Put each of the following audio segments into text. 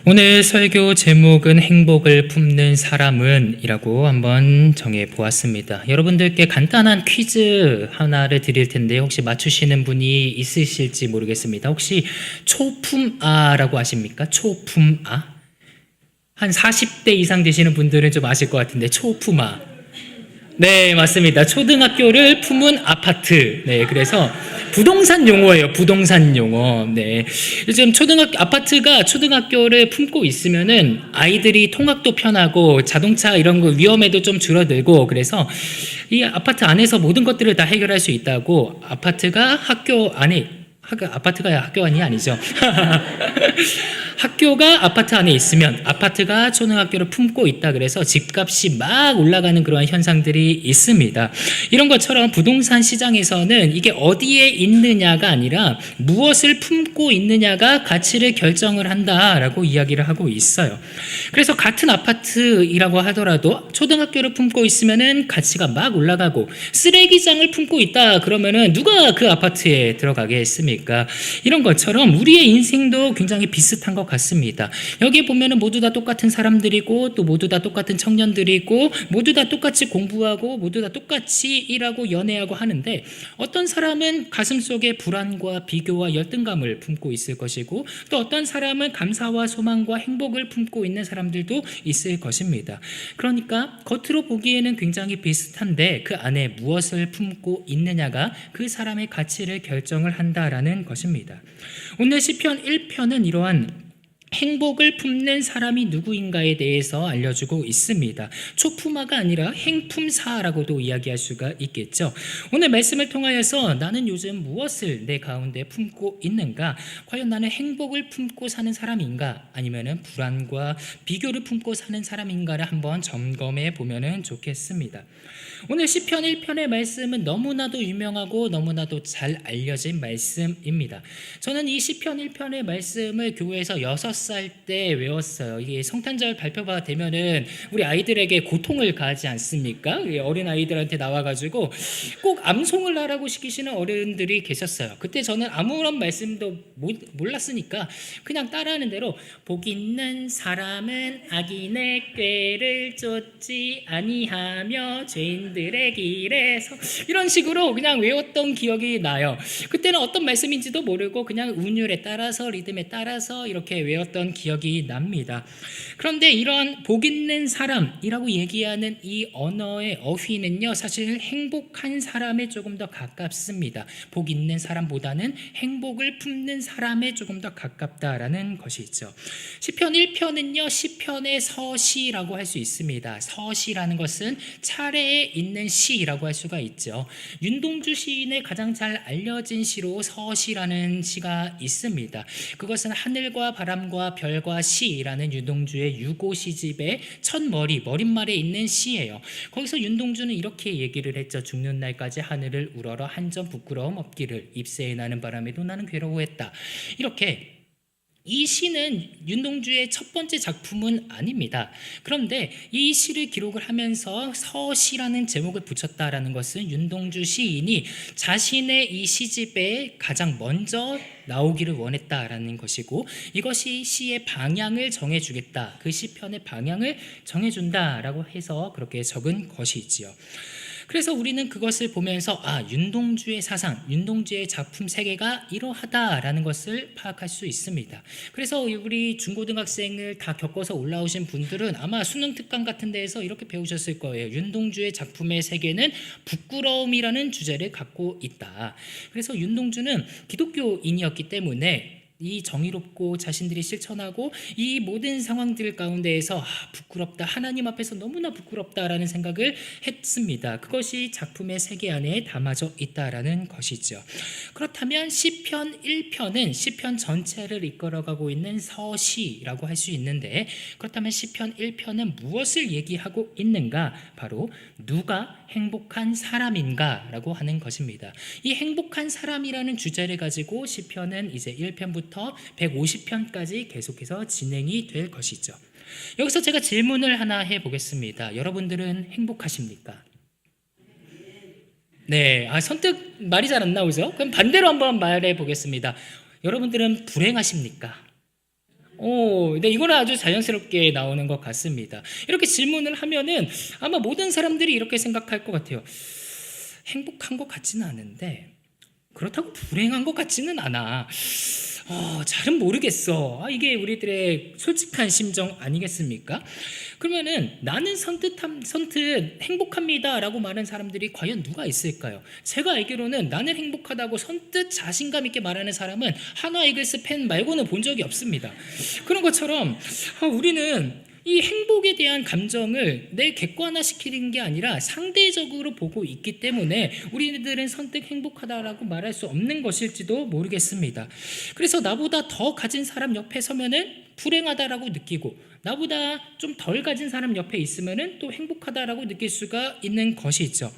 오늘 설교 제목은 행복을 품는 사람은 이라고 한번 정해 보았습니다. 여러분들께 간단한 퀴즈 하나를 드릴 텐데 혹시 맞추시는 분이 있으실지 모르겠습니다. 혹시 초품아라고 아십니까? 초품아? 한 40대 이상 되시는 분들은 좀 아실 것 같은데 초품아. 네, 맞습니다. 초등학교를 품은 아파트. 네, 그래서 부동산 용어예요. 부동산 용어. 네. 요즘 아파트가 초등학교를 품고 있으면은 아이들이 통학도 편하고 자동차 이런 거 위험에도 좀 줄어들고 그래서 이 아파트 안에서 모든 것들을 다 해결할 수 있다고 아파트가 학교 안에 아파트가 학교 안이 아니죠. 학교가 아파트 안에 있으면 아파트가 초등학교를 품고 있다 그래서 집값이 막 올라가는 그러한 현상들이 있습니다. 이런 것처럼 부동산 시장에서는 이게 어디에 있느냐가 아니라 무엇을 품고 있느냐가 가치를 결정을 한다라고 이야기를 하고 있어요. 그래서 같은 아파트이라고 하더라도 초등학교를 품고 있으면은 가치가 막 올라가고 쓰레기장을 품고 있다 그러면은 누가 그 아파트에 들어가겠습니까? 이런 것처럼 우리의 인생도 굉장히 비슷한 것 같습니다. 여기 보면은 모두 다 똑같은 사람들이고 또 모두 다 똑같은 청년들이고 모두 다 똑같이 공부하고 모두 다 똑같이 일하고 연애하고 하는데 어떤 사람은 가슴속에 불안과 비교와 열등감을 품고 있을 것이고 또 어떤 사람은 감사와 소망과 행복을 품고 있는 사람들도 있을 것입니다. 그러니까 겉으로 보기에는 굉장히 비슷한데 그 안에 무엇을 품고 있느냐가 그 사람의 가치를 결정을 한다라는 것입니다. 오늘 시편 1편은 이러한 행복을 품는 사람이 누구인가에 대해서 알려주고 있습니다. 초품화가 아니라 행품사라고도 이야기할 수가 있겠죠. 오늘 말씀을 통하여서 나는 요즘 무엇을 내 가운데 품고 있는가? 과연 나는 행복을 품고 사는 사람인가? 아니면 불안과 비교를 품고 사는 사람인가를 한번 점검해 보면 좋겠습니다. 오늘 시편 1편의 말씀은 너무나도 유명하고 너무나도 잘 알려진 말씀입니다. 저는 이 시편 1편의 말씀을 교회에서 6살 때 외웠어요. 이게 성탄절 발표가 되면은 우리 아이들에게 고통을 가하지 않습니까? 어린 아이들한테 나와가지고 꼭 암송을 하라고 시키시는 어른들이 계셨어요. 그때 저는 아무런 말씀도 몰랐으니까 그냥 따라하는 대로 복 있는 사람은 악인의 꾀를 쫓지 아니하며 죄인들의 길에서 이런 식으로 그냥 외웠던 기억이 나요. 그때는 어떤 말씀인지도 모르고 그냥 운율에 따라서 리듬에 따라서 이렇게 외웠던 기억이 납니다. 그런데 이런 복 있는 사람이라고 얘기하는 이 언어의 어휘는요, 사실 행복한 사람에 조금 더 가깝습니다. 복 있는 사람보다는 행복을 품는 사람에 조금 더 가깝다라는 것이죠. 시편 1편은요, 시편의 서시라고 할 수 있습니다. 서시라는 것은 차례에 있는 시라고 할 수가 있죠. 윤동주 시인의 가장 잘 알려진 시로 서시라는 시가 있습니다. 그것은 하늘과 바람과 별과 시라는 윤동주의 유고 시집의 첫 머릿말에 있는 시예요. 거기서 윤동주는 이렇게 얘기를 했죠. 죽는 날까지 하늘을 우러러 한 점 부끄러움 없기를 잎새에 나는 바람에도 나는 괴로워했다. 이렇게 이 시는 윤동주의 첫 번째 작품은 아닙니다. 그런데 이 시를 기록을 하면서 서시라는 제목을 붙였다라는 것은 윤동주 시인이 자신의 이 시집에 가장 먼저 나오기를 원했다라는 것이고 이것이 시의 방향을 정해주겠다. 그 시편의 방향을 정해준다라고 해서 그렇게 적은 것이지요. 그래서 우리는 그것을 보면서 윤동주의 사상, 윤동주의 작품 세계가 이러하다라는 것을 파악할 수 있습니다. 그래서 우리 중고등학생을 다 겪어서 올라오신 분들은 아마 수능 특강 같은 데에서 이렇게 배우셨을 거예요. 윤동주의 작품의 세계는 부끄러움이라는 주제를 갖고 있다. 그래서 윤동주는 기독교인이었기 때문에 이 정의롭고 자신들이 실천하고 이 모든 상황들 가운데에서 부끄럽다, 하나님 앞에서 너무나 부끄럽다라는 생각을 했습니다. 그것이 작품의 세계 안에 담아져 있다라는 것이죠. 그렇다면 시편 1편은 시편 전체를 이끌어가고 있는 서시라고 할 수 있는데 그렇다면 시편 1편은 무엇을 얘기하고 있는가? 바로 누가 행복한 사람인가라고 하는 것입니다. 이 행복한 사람이라는 주제를 가지고 시편은 이제 1편부터 150편까지 계속해서 진행이 될 것이죠. 여기서 제가 질문을 하나 해보겠습니다. 여러분들은 행복하십니까? 네, 선뜻 말이 잘 안 나오죠? 그럼 반대로 한번 말해 보겠습니다. 여러분들은 불행하십니까? 네, 이거는 아주 자연스럽게 나오는 것 같습니다. 이렇게 질문을 하면은 아마 모든 사람들이 이렇게 생각할 것 같아요. 행복한 것 같지는 않은데 그렇다고 불행한 것 같지는 않아. 잘은 모르겠어. 이게 우리들의 솔직한 심정 아니겠습니까? 그러면은 나는 선뜻 행복합니다 라고 말하는 사람들이 과연 누가 있을까요? 제가 알기로는 나는 행복하다고 선뜻 자신감 있게 말하는 사람은 한화 이글스 팬 말고는 본 적이 없습니다. 그런 것처럼 우리는 이 행복에 대한 감정을 내 객관화시키는 게 아니라 상대적으로 보고 있기 때문에 우리들은 선뜻 행복하다라고 말할 수 없는 것일지도 모르겠습니다. 그래서 나보다 더 가진 사람 옆에 서면은 불행하다라고 느끼고 나보다 좀 덜 가진 사람 옆에 있으면은 또 행복하다라고 느낄 수가 있는 것이죠.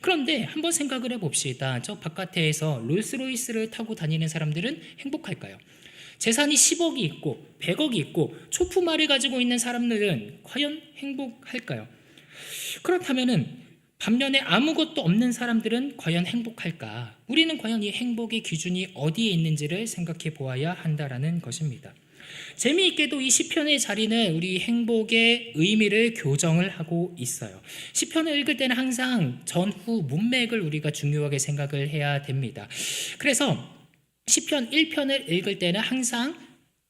그런데 한번 생각을 해봅시다. 저 바깥에서 롤스로이스를 타고 다니는 사람들은 행복할까요? 재산이 10억이 있고 100억이 있고 초품말을 가지고 있는 사람들은 과연 행복할까요? 그렇다면은 반면에 아무것도 없는 사람들은 과연 행복할까? 우리는 과연 이 행복의 기준이 어디에 있는지를 생각해 보아야 한다라는 것입니다. 재미있게도 이 시편의 자리는 우리 행복의 의미를 교정을 하고 있어요. 시편을 읽을 때는 항상 전후 문맥을 우리가 중요하게 생각을 해야 됩니다. 그래서 시편 1편을 읽을 때는 항상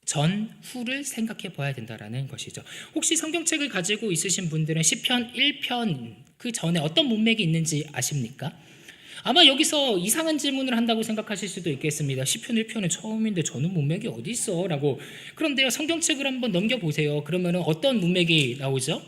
전후를 생각해 봐야 된다는 것이죠. 혹시 성경책을 가지고 있으신 분들은 시편 1편 그 전에 어떤 문맥이 있는지 아십니까? 아마 여기서 이상한 질문을 한다고 생각하실 수도 있겠습니다. 시편 1편은 처음인데 저는 문맥이 어디 있어? 라고. 그런데요, 성경책을 한번 넘겨보세요. 그러면 어떤 문맥이 나오죠?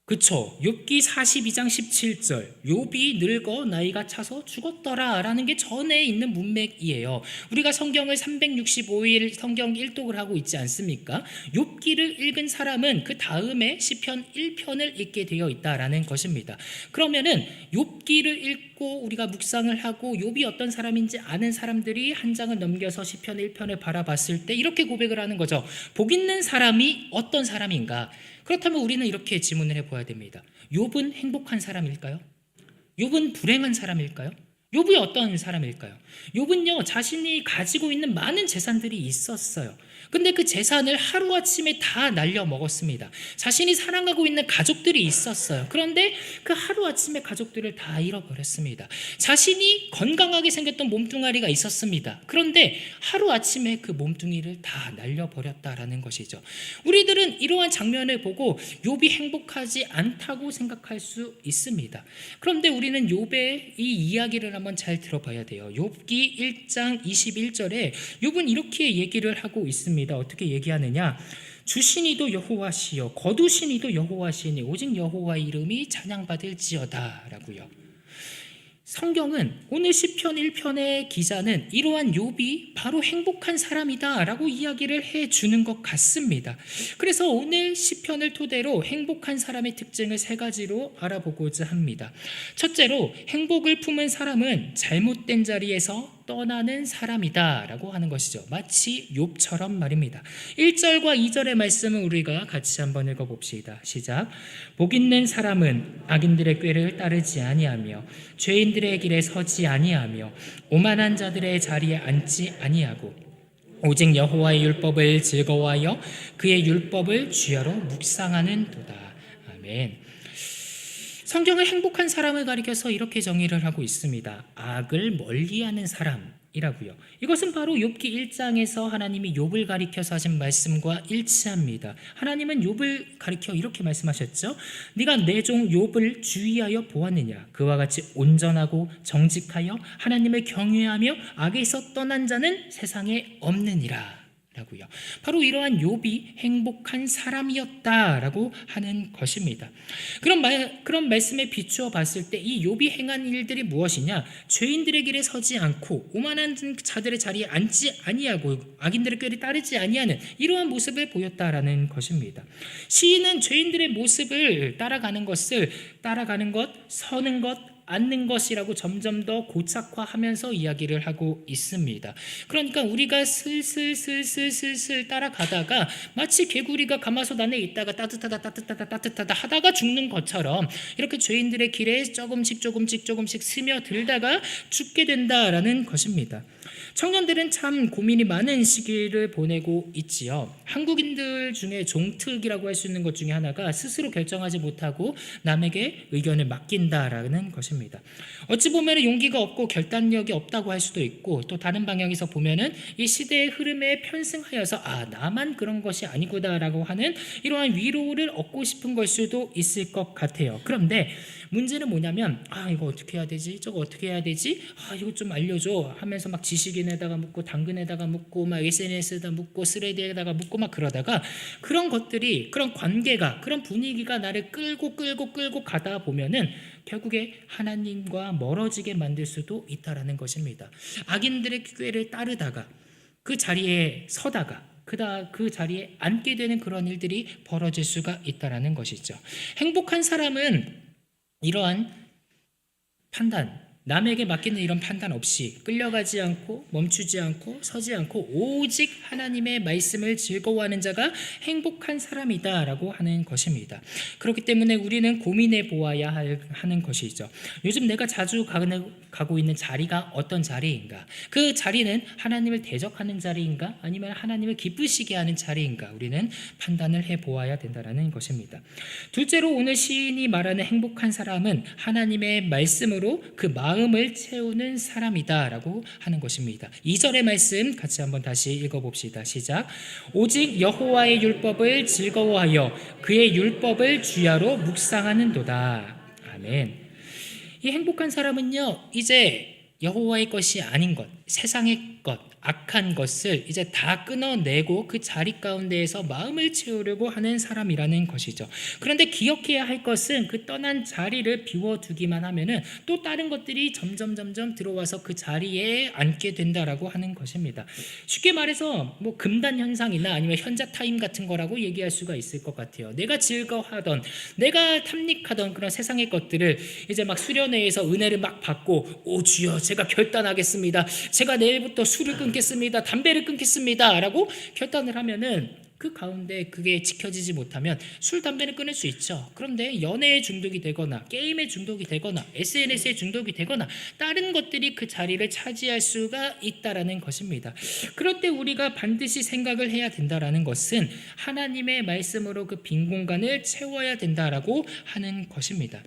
그쵸. 욥기 42장 17절 욥이 늙어 나이가 차서 죽었더라 라는 게 전에 있는 문맥이에요. 우리가 성경을 365일 성경 일독을 하고 있지 않습니까? 욥기를 읽은 사람은 그 다음에 시편 1편을 읽게 되어 있다라는 것입니다. 그러면은 욥기를 읽고 우리가 묵상을 하고 욥이 어떤 사람인지 아는 사람들이 한 장을 넘겨서 시편 1편을 바라봤을 때 이렇게 고백을 하는 거죠. 복 있는 사람이 어떤 사람인가? 그렇다면 우리는 이렇게 질문을 해봐야 됩니다. 욥은 행복한 사람일까요? 욥은 불행한 사람일까요? 욥이 어떤 사람일까요? 욥은요, 자신이 가지고 있는 많은 재산들이 있었어요. 근데 그 재산을 하루아침에 다 날려 먹었습니다. 자신이 사랑하고 있는 가족들이 있었어요. 그런데 그 하루아침에 가족들을 다 잃어버렸습니다. 자신이 건강하게 생겼던 몸뚱아리가 있었습니다. 그런데 하루아침에 그 몸뚱이를 다 날려버렸다라는 것이죠. 우리들은 이러한 장면을 보고 욥이 행복하지 않다고 생각할 수 있습니다. 그런데 우리는 욥의 이 이야기를 한번 잘 들어봐야 돼요. 욥기 1장 21절에 욥은 이렇게 얘기를 하고 있습니다. 어떻게 얘기하느냐? 주신이도 여호와시요 거두신이도 여호와시니 오직 여호와의 이름이 찬양받을지어다 라고요. 성경은 오늘 시편 1편의 기자는 이러한 욥이 바로 행복한 사람이다 라고 이야기를 해주는 것 같습니다. 그래서 오늘 시편을 토대로 행복한 사람의 특징을 세 가지로 알아보고자 합니다. 첫째로 행복을 품은 사람은 잘못된 자리에서 떠나는 사람이다 라고 하는 것이죠. 마치 욥처럼 말입니다. 1절과 2절의 말씀을 우리가 같이 한번 읽어봅시다. 시작. 복 있는 사람은 악인들의 꾀를 따르지 아니하며 죄인들의 길에 서지 아니하며 오만한 자들의 자리에 앉지 아니하고 오직 여호와의 율법을 즐거워하여 그의 율법을 주야로 묵상하는 도다. 아멘. 성경은 행복한 사람을 가리켜서 이렇게 정의를 하고 있습니다. 악을 멀리하는 사람이라고요. 이것은 바로 욥기 1장에서 하나님이 욥을 가리켜서 하신 말씀과 일치합니다. 하나님은 욥을 가리켜 이렇게 말씀하셨죠. 네가 내 종 욥을 주의하여 보았느냐? 그와 같이 온전하고 정직하여 하나님을 경외하며 악에서 떠난 자는 세상에 없느니라. 라고요. 바로 이러한 욥이 행복한 사람이었다라고 하는 것입니다. 그런 말씀에 비추어 봤을 때 이 욥이 행한 일들이 무엇이냐? 죄인들의 길에 서지 않고 오만한 자들의 자리에 앉지 아니하고 악인들의 꾀를 따르지 아니하는 이러한 모습을 보였다라는 것입니다. 시인은 죄인들의 모습을 따라가는 것, 서는 것, 않는 것이라고 점점 더 고착화하면서 이야기를 하고 있습니다. 그러니까 우리가 슬슬 따라가다가 마치 개구리가 가마솥 안에 있다가 따뜻하다 하다가 죽는 것처럼 이렇게 죄인들의 길에 조금씩 스며들다가 죽게 된다라는 것입니다. 청년들은 참 고민이 많은 시기를 보내고 있지요. 한국인들 중에 종특이라고 할 수 있는 것 중에 하나가 스스로 결정하지 못하고 남에게 의견을 맡긴다라는 것입니다. 어찌 보면 용기가 없고 결단력이 없다고 할 수도 있고, 또 다른 방향에서 보면은 이 시대의 흐름에 편승하여서 나만 그런 것이 아니구나라고 하는 이러한 위로를 얻고 싶은 걸 수도 있을 것 같아요. 그런데 문제는 뭐냐면 이거 어떻게 해야 되지? 저거 어떻게 해야 되지? 이거 좀 알려줘 하면서 막 지식인에다가 묻고 당근에다가 묻고 막 SNS에다 묻고 스레드에다가 묻고 막 그러다가 그런 것들이, 그런 관계가, 그런 분위기가 나를 끌고 가다 보면은 결국에 하나님과 멀어지게 만들 수도 있다라는 것입니다. 악인들의 꾀를 따르다가 그 자리에 서다가 그 자리에 앉게 되는 그런 일들이 벌어질 수가 있다라는 것이죠. 행복한 사람은 이러한 판단, 남에게 맡기는 이런 판단 없이 끌려가지 않고 멈추지 않고 서지 않고 오직 하나님의 말씀을 즐거워하는 자가 행복한 사람이다라고 하는 것입니다. 그렇기 때문에 우리는 고민해 보아야 하는 것이죠. 요즘 내가 자주 가고 있는 자리가 어떤 자리인가? 그 자리는 하나님을 대적하는 자리인가? 아니면 하나님을 기쁘시게 하는 자리인가? 우리는 판단을 해 보아야 된다는 것입니다. 둘째로 오늘 시인이 말하는 행복한 사람은 하나님의 말씀으로 그 마음을 채우는 사람이다라고 하는 것입니다. 2절의 말씀 같이 한번 다시 읽어봅시다. 시작. 오직 여호와의 율법을 즐거워하여 그의 율법을 주야로 묵상하는도다. 아멘. 이 행복한 사람은요, 이제 여호와의 것이 아닌 것, 세상의 것, 악한 것을 이제 다 끊어내고 그 자리 가운데에서 마음을 채우려고 하는 사람이라는 것이죠. 그런데 기억해야 할 것은 그 떠난 자리를 비워두기만 하면은 또 다른 것들이 점점 들어와서 그 자리에 앉게 된다라고 하는 것입니다. 쉽게 말해서 뭐 금단 현상이나 아니면 현자 타임 같은 거라고 얘기할 수가 있을 것 같아요. 내가 즐거워하던, 내가 탐닉하던 그런 세상의 것들을 이제 막 수련회에서 은혜를 막 받고, 오 주여 제가 결단하겠습니다. 제가 내일부터 술을 끊겠습니다. 담배를 끊겠습니다. 라고 결단을 하면은 그 가운데 그게 지켜지지 못하면 술, 담배는 끊을 수 있죠. 그런데 연애에 중독이 되거나 게임에 중독이 되거나 SNS에 중독이 되거나 다른 것들이 그 자리를 차지할 수가 있다라는 것입니다. 그럴 때 우리가 반드시 생각을 해야 된다라는 것은 하나님의 말씀으로 그 빈 공간을 채워야 된다라고 하는 것입니다.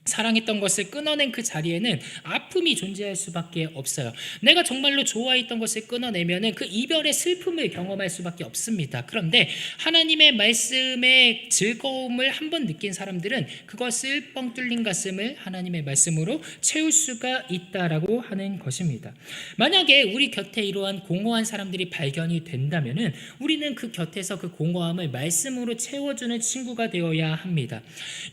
사랑했던 것을 끊어낸 그 자리에는 아픔이 존재할 수밖에 없어요. 내가 정말로 좋아했던 것을 끊어내면은 그 이별의 슬픔을 경험할 수밖에 없습니다. 그런데 하나님의 말씀의 즐거움을 한번 느낀 사람들은 그것을 뻥 뚫린 가슴을 하나님의 말씀으로 채울 수가 있다라고 하는 것입니다. 만약에 우리 곁에 이러한 공허한 사람들이 발견이 된다면은 우리는 그 곁에서 그 공허함을 말씀으로 채워주는 친구가 되어야 합니다.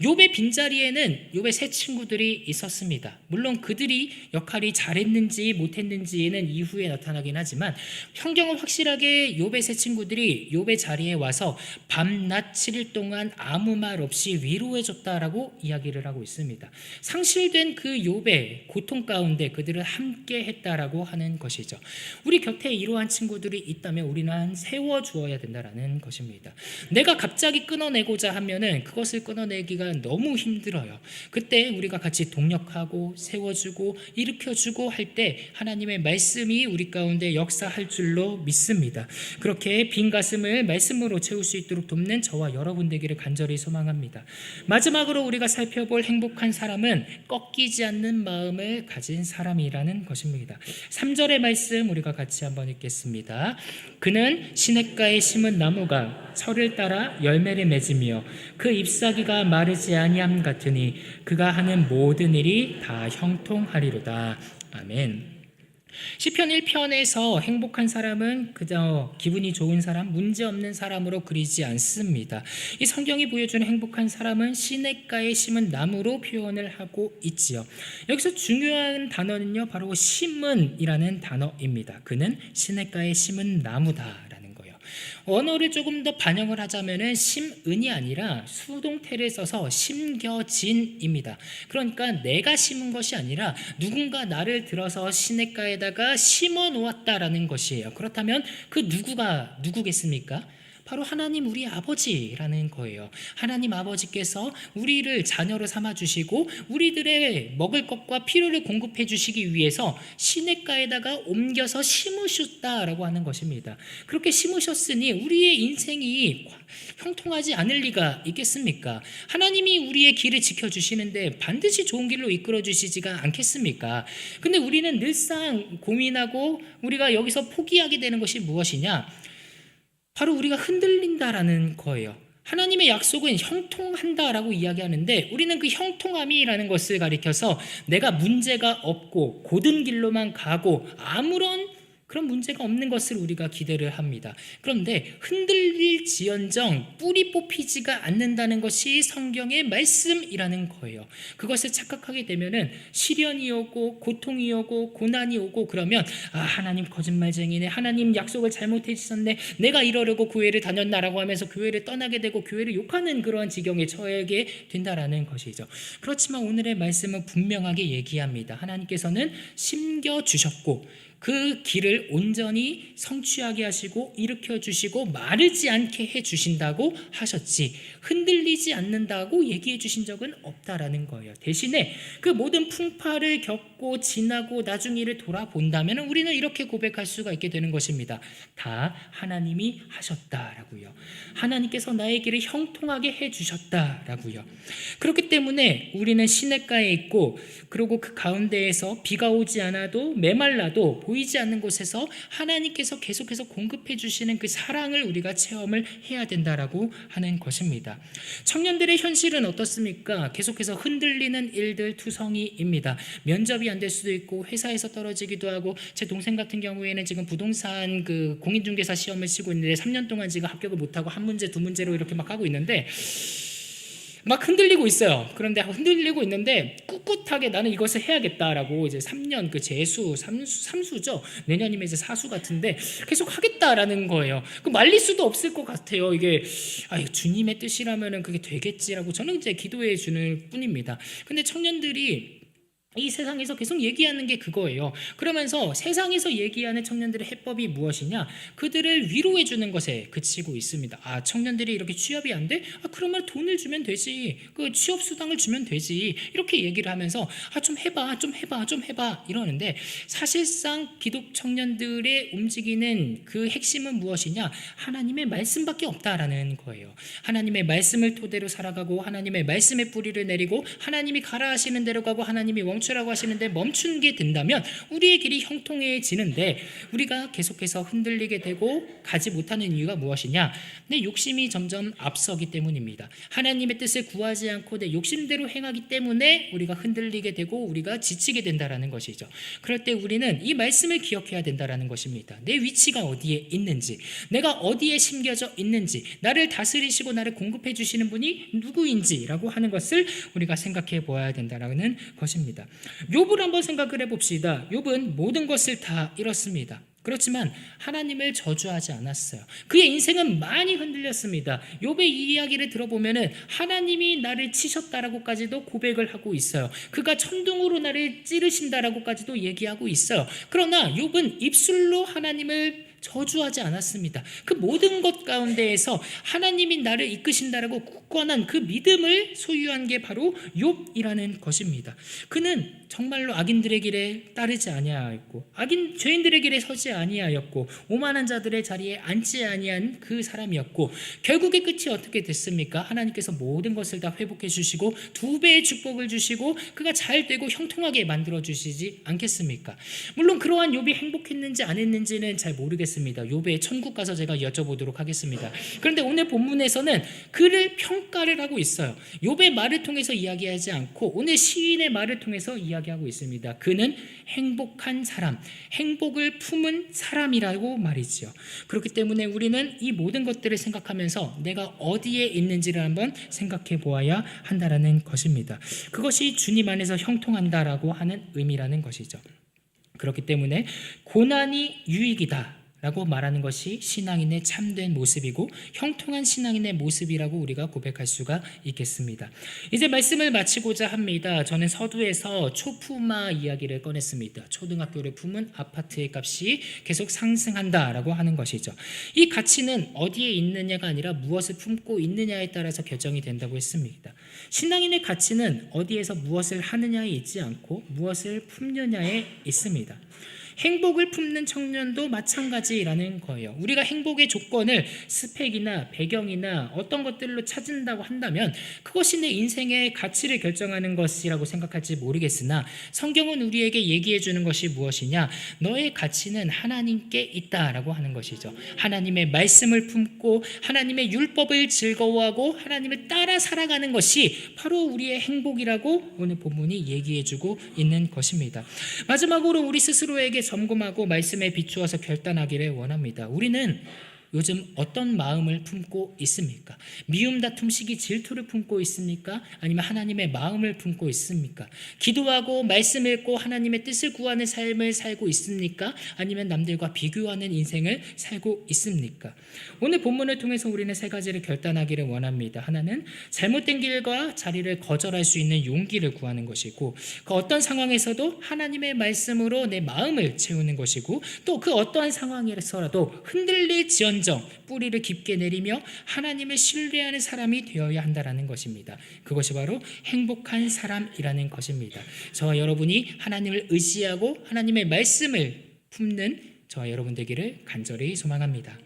욥의 빈자리에는 욥의 세 친구들이 있었습니다. 물론 그들이 역할이 잘했는지 못했는지는 이후에 나타나긴 하지만 성경은 확실하게 욥의 세 친구들이 욥의 자리에 와서 밤낮 7일 동안 아무 말 없이 위로해줬다라고 이야기를 하고 있습니다. 상실된 그 욥의 고통 가운데 그들은 함께 했다라고 하는 것이죠. 우리 곁에 이러한 친구들이 있다면 우리는 세워주어야 된다라는 것입니다. 내가 갑자기 끊어내고자 하면은 그것을 끊어내기가 너무 힘들어요. 그때 우리가 같이 동력하고 세워주고 일으켜주고 할 때 하나님의 말씀이 우리 가운데 역사할 줄로 믿습니다. 그렇게 빈 가슴을 말씀으로 채울 수 있도록 돕는 저와 여러분 되기를 간절히 소망합니다. 마지막으로 우리가 살펴볼 행복한 사람은 꺾이지 않는 마음을 가진 사람이라는 것입니다. 3절의 말씀 우리가 같이 한번 읽겠습니다. 그는 시냇가에 심은 나무가 철을 따라 열매를 맺으며 그 잎사귀가 마르지 아니함 같으니 그가 하는 모든 일이 다 형통하리로다. 아멘. 시편 1편에서 행복한 사람은 그저 기분이 좋은 사람, 문제없는 사람으로 그리지 않습니다. 이 성경이 보여주는 행복한 사람은 시냇가에 심은 나무로 표현을 하고 있지요. 여기서 중요한 단어는요, 바로 심은이라는 단어입니다. 그는 시냇가에 심은 나무다. 언어를 조금 더 반영을 하자면은 심은이 아니라 수동태를 써서 심겨진입니다. 그러니까 내가 심은 것이 아니라 누군가 나를 들어서 시냇가에다가 심어 놓았다라는 것이에요. 그렇다면 그 누구가 누구겠습니까? 바로 하나님 우리 아버지라는 거예요. 하나님 아버지께서 우리를 자녀로 삼아주시고 우리들의 먹을 것과 필요를 공급해 주시기 위해서 시냇가에다가 옮겨서 심으셨다라고 하는 것입니다. 그렇게 심으셨으니 우리의 인생이 형통하지 않을 리가 있겠습니까? 하나님이 우리의 길을 지켜주시는데 반드시 좋은 길로 이끌어 주시지가 않겠습니까? 근데 우리는 늘상 고민하고 우리가 여기서 포기하게 되는 것이 무엇이냐? 바로 우리가 흔들린다라는 거예요. 하나님의 약속은 형통한다라고 이야기하는데 우리는 그 형통함이라는 것을 가리켜서 내가 문제가 없고 고든 길로만 가고 아무런 그런 문제가 없는 것을 우리가 기대를 합니다. 그런데 흔들릴지언정 뿌리 뽑히지가 않는다는 것이 성경의 말씀이라는 거예요. 그것을 착각하게 되면은 시련이 오고 고통이 오고 고난이 오고 그러면 하나님 거짓말쟁이네, 하나님 약속을 잘못해 주셨네, 내가 이러려고 교회를 다녔나라고 하면서 교회를 떠나게 되고 교회를 욕하는 그러한 지경에 처하게 된다라는 것이죠. 그렇지만 오늘의 말씀은 분명하게 얘기합니다. 하나님께서는 심겨주셨고 그 길을 온전히 성취하게 하시고 일으켜 주시고 마르지 않게 해 주신다고 하셨지 흔들리지 않는다고 얘기해 주신 적은 없다라는 거예요. 대신에 그 모든 풍파를 겪고 지나고 나중 일을 돌아본다면 우리는 이렇게 고백할 수가 있게 되는 것입니다. 다 하나님이 하셨다라고요. 하나님께서 나의 길을 형통하게 해 주셨다라고요. 그렇기 때문에 우리는 시냇가에 있고 그리고 그 가운데에서 비가 오지 않아도 메말라도 보이지 않는 곳에서 하나님께서 계속해서 공급해 주시는 그 사랑을 우리가 체험을 해야 된다라고 하는 것입니다. 청년들의 현실은 어떻습니까? 계속해서 흔들리는 일들 투성이입니다. 면접이 안 될 수도 있고 회사에서 떨어지기도 하고 제 동생 같은 경우에는 지금 부동산 그 공인중개사 시험을 치고 있는데 3년 동안 지금 합격을 못하고 한 문제 두 문제로 이렇게 막 하고 있는데 막 흔들리고 있어요. 그런데 흔들리고 있는데 꿋꿋하게 나는 이것을 해야겠다라고 이제 3년 그 재수, 삼수죠. 내년이면 이제 사수 같은데 계속 하겠다라는 거예요. 그 말릴 수도 없을 것 같아요. 이게 주님의 뜻이라면은 그게 되겠지라고 저는 이제 기도해 주는 뿐입니다. 근데 청년들이 이 세상에서 계속 얘기하는 게 그거예요. 그러면서 세상에서 얘기하는 청년들의 해법이 무엇이냐? 그들을 위로해 주는 것에 그치고 있습니다. 청년들이 이렇게 취업이 안 돼? 그러면 돈을 주면 되지. 그 취업 수당을 주면 되지. 이렇게 얘기를 하면서 좀 해봐 이러는데 사실상 기독 청년들의 움직이는 그 핵심은 무엇이냐? 하나님의 말씀밖에 없다라는 거예요. 하나님의 말씀을 토대로 살아가고 하나님의 말씀의 뿌리를 내리고 하나님이 가라 하시는 대로 가고 하나님이 멈추라고 하시는데 멈춘 게 된다면 우리의 길이 형통해지는데 우리가 계속해서 흔들리게 되고 가지 못하는 이유가 무엇이냐? 내 욕심이 점점 앞서기 때문입니다. 하나님의 뜻을 구하지 않고 내 욕심대로 행하기 때문에 우리가 흔들리게 되고 우리가 지치게 된다라는 것이죠. 그럴 때 우리는 이 말씀을 기억해야 된다라는 것입니다. 내 위치가 어디에 있는지, 내가 어디에 심겨져 있는지, 나를 다스리시고 나를 공급해 주시는 분이 누구인지라고 하는 것을 우리가 생각해 보아야 된다라는 것입니다. 욥을 한번 생각을 해봅시다. 욥은 모든 것을 다 잃었습니다. 그렇지만 하나님을 저주하지 않았어요. 그의 인생은 많이 흔들렸습니다. 욥의 이 이야기를 들어보면은 하나님이 나를 치셨다라고까지도 고백을 하고 있어요. 그가 천둥으로 나를 찌르신다라고까지도 얘기하고 있어요. 그러나 욥은 입술로 하나님을 저주하지 않았습니다. 그 모든 것 가운데에서 하나님이 나를 이끄신다라고 굳건한 그 믿음을 소유한 게 바로 욥이라는 것입니다. 그는 정말로 악인들의 길에 따르지 아니하였고 죄인들의 길에 서지 아니하였고 오만한 자들의 자리에 앉지 아니한 그 사람이었고 결국의 끝이 어떻게 됐습니까? 하나님께서 모든 것을 다 회복해 주시고 2배의 축복을 주시고 그가 잘 되고 형통하게 만들어 주시지 않겠습니까? 물론 그러한 욥이 행복했는지 안 했는지는 잘 모르겠습니다. 욥의 천국 가서 제가 여쭤보도록 하겠습니다. 그런데 오늘 본문에서는 그를 평가를 하고 있어요. 욥의 말을 통해서 이야기하지 않고 오늘 시인의 말을 통해서 이야기하고 있습니다. 그는 행복한 사람, 행복을 품은 사람이라고 말이죠. 그렇기 때문에 우리는 이 모든 것들을 생각하면서 내가 어디에 있는지를 한번 생각해 보아야 한다라는 것입니다. 그것이 주님 안에서 형통한다라고 하는 의미라는 것이죠. 그렇기 때문에 고난이 유익이다 라고 말하는 것이 신앙인의 참된 모습이고 형통한 신앙인의 모습이라고 우리가 고백할 수가 있겠습니다. 이제 말씀을 마치고자 합니다. 저는 서두에서 초품화 이야기를 꺼냈습니다. 초등학교를 품은 아파트의 값이 계속 상승한다라고 하는 것이죠. 이 가치는 어디에 있느냐가 아니라 무엇을 품고 있느냐에 따라서 결정이 된다고 했습니다. 신앙인의 가치는 어디에서 무엇을 하느냐에 있지 않고 무엇을 품느냐에 있습니다. 행복을 품는 청년도 마찬가지라는 거예요. 우리가 행복의 조건을 스펙이나 배경이나 어떤 것들로 찾는다고 한다면 그것이 내 인생의 가치를 결정하는 것이라고 생각할지 모르겠으나 성경은 우리에게 얘기해 주는 것이 무엇이냐? 너의 가치는 하나님께 있다라고 하는 것이죠. 하나님의 말씀을 품고 하나님의 율법을 즐거워하고 하나님을 따라 살아가는 것이 바로 우리의 행복이라고 오늘 본문이 얘기해 주고 있는 것입니다. 마지막으로 우리 스스로에게 점검하고 말씀에 비추어서 결단하기를 원합니다. 우리는 요즘 어떤 마음을 품고 있습니까? 미움, 다툼, 시기, 질투를 품고 있습니까? 아니면 하나님의 마음을 품고 있습니까? 기도하고 말씀 읽고 하나님의 뜻을 구하는 삶을 살고 있습니까? 아니면 남들과 비교하는 인생을 살고 있습니까? 오늘 본문을 통해서 우리는 세 가지를 결단하기를 원합니다. 하나는 잘못된 길과 자리를 거절할 수 있는 용기를 구하는 것이고, 그 어떤 상황에서도 하나님의 말씀으로 내 마음을 채우는 것이고, 또 그 어떠한 상황에서라도 흔들릴지언정 뿌리를 깊게 내리며 하나님을 신뢰하는 사람이 되어야 한다는 것입니다. 그것이 바로 행복한 사람이라는 것입니다. 저와 여러분이 하나님을 의지하고 하나님의 말씀을 품는 저와 여러분 되기를 간절히 소망합니다.